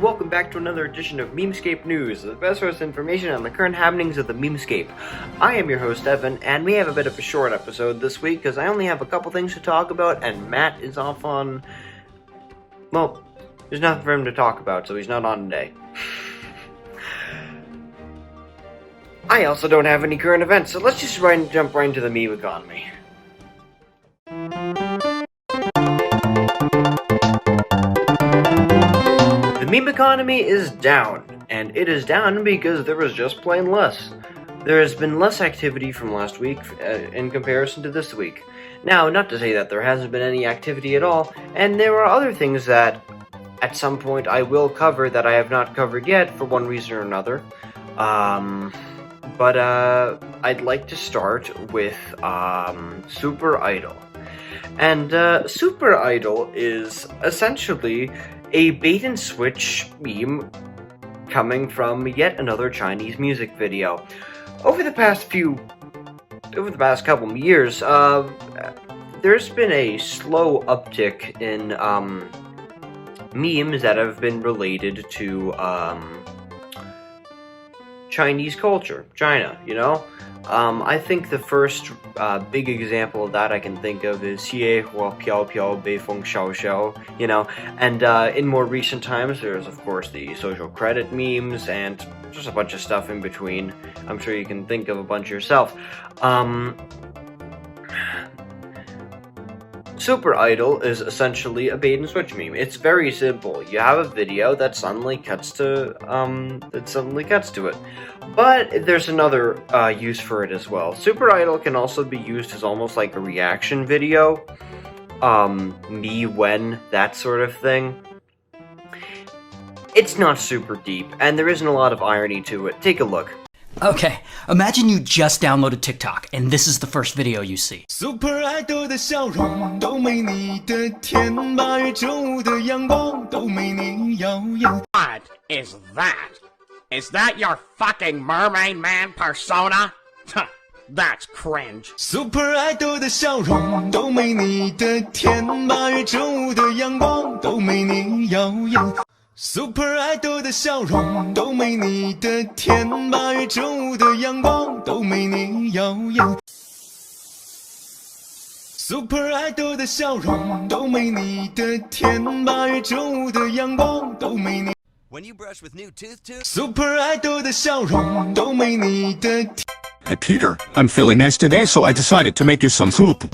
welcome back to another edition of Memescape News, the best source of information on the current happenings of the Memescape. I am your host, Evan, and we have a bit of a short episode this week, because I only have a couple things to talk about, and Matt is off on... well, there's nothing for him to talk about, so he's not on today. I also don't have any current events, so let's just jump right into the meme economy. The meme economy is down, and it is down because there was just plain less. There has been less activity from last week in comparison to this week. Now, not to say that there hasn't been any activity at all, and there are other things that at some point I will cover that I have not covered yet for one reason or another. But I'd like to start with Super Idol. And Super Idol is essentially a bait-and-switch meme coming from yet another Chinese music video. Over the past couple of years, there's been a slow uptick in memes that have been related to Chinese culture, China, you know? I think the first big example of that I can think of is Xie Hua Piao Piao Bei Feng Xiao Xiao, you know? And in more recent times, there's of course the social credit memes and just a bunch of stuff in between. I'm sure you can think of a bunch yourself. Super Idol is essentially a bait-and-switch meme. It's very simple. You have a video that suddenly cuts to it. But there's another use for it as well. Super Idol can also be used as almost like a reaction video. Me, when, that sort of thing. It's not super deep, and there isn't a lot of irony to it. Take a look. Okay, imagine you just downloaded TikTok, and this is the first video you see. Super Idol 的笑容都没你的甜，8月正午的阳光都没你耀眼。 What is that? Is that your fucking mermaid man persona? That's cringe. Super Idol 的笑容都没你的甜，8月正午的阳光都没你耀眼。 Super Idol 的笑容都没你的甜，8月正午的阳光都没你耀眼。Super Idol 的笑容都没你的甜，8月正午的阳光都没你。When you brush with new tooth. Super Idol 的笑容都没你的甜。 Hey Peter, I'm feeling nice today, so I decided to make you some soup.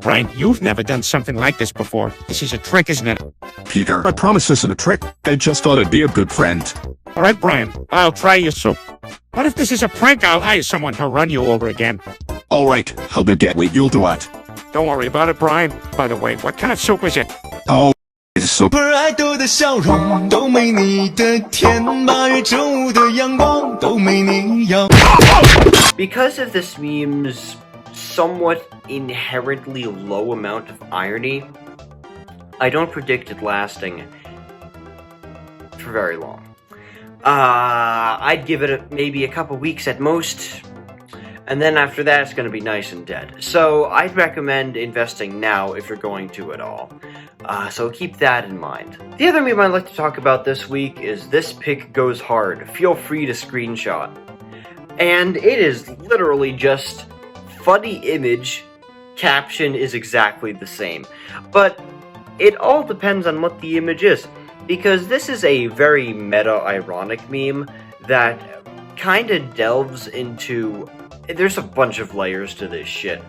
Brian, you've never done something like this before. This is a trick, isn't it? Peter, I promise this isn't a trick. I just thought I'd be a good friend. All right, Brian, I'll try your soup. What if this is a prank? I'll hire someone to run you over again. Alright, I'll be dead. Wait, you'll do what? Don't worry about it, Brian. By the way, what kind of soup is it? Oh, it's soup. Super Idol 的笑容都没你的甜，8月正午的阳光都没你耀。 Because of this meme's somewhat inherently low amount of irony, I don't predict it lasting for very long. I'd give it maybe a couple weeks at most, and then after that it's going to be nice and dead. So I'd recommend investing now if you're going to at all. So keep that in mind. The other meme I'd like to talk about this week is This Pic Goes Hard. Feel free to screenshot. And it is literally just funny image, caption is exactly the same. But it all depends on what the image is, because this is a very meta-ironic meme that kind of delves into... there's a bunch of layers to this shit.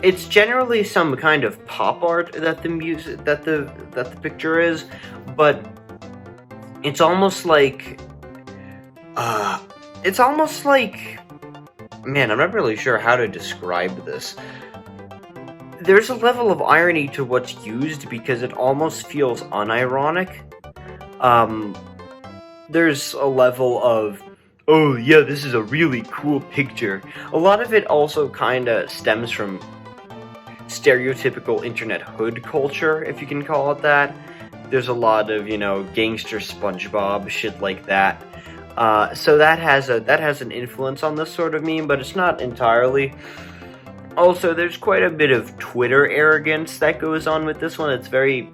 It's generally some kind of pop art that the picture is, but it's almost like... man, I'm not really sure how to describe this. There's a level of irony to what's used because it almost feels unironic. There's a level of, oh yeah, this is a really cool picture. A lot of it also kinda stems from stereotypical internet hood culture, if you can call it that. There's a lot of, you know, gangster SpongeBob, shit like that. So that has an influence on this sort of meme, but it's not entirely. Also, there's quite a bit of Twitter arrogance that goes on with this one. It's very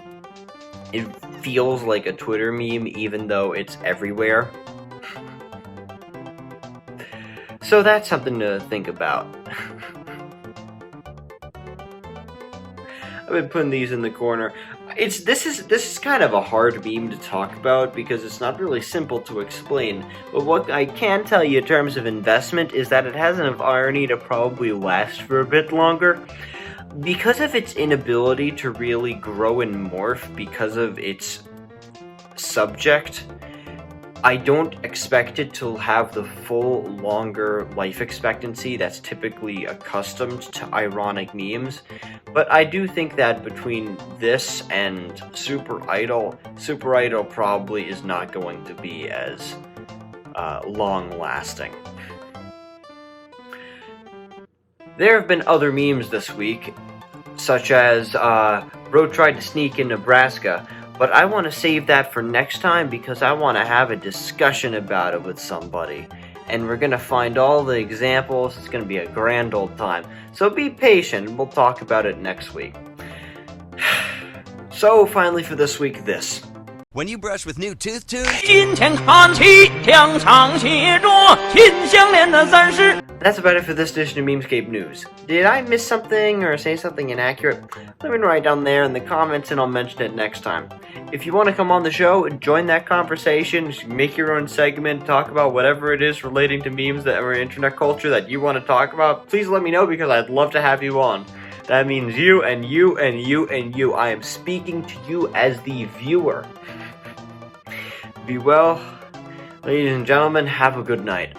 feels like a Twitter meme even though it's everywhere. So that's something to think about. I've been putting these in the corner. This is kind of a hard meme to talk about because it's not really simple to explain. But what I can tell you in terms of investment is that it has enough irony to probably last for a bit longer. Because of its inability to really grow and morph because of its subject, I don't expect it to have the full, longer life expectancy that's typically accustomed to ironic memes, but I do think that between this and Super Idol probably is not going to be as long-lasting. There have been other memes this week, such as Bro tried to sneak in Nebraska, but I want to save that for next time because I want to have a discussion about it with somebody. And we're going to find all the examples. It's going to be a grand old time. So be patient. We'll talk about it next week. So finally for this week, this. When you brush with new tooth tunes, that's about it for this edition of Memescape News. Did I miss something or say something inaccurate? Let me know right down there in the comments and I'll mention it next time. If you want to come on the show and join that conversation, make your own segment, talk about whatever it is relating to memes that or internet culture that you want to talk about, please let me know because I'd love to have you on. That means you and you and you and you. I am speaking to you as the viewer. Be well, ladies and gentlemen, have a good night.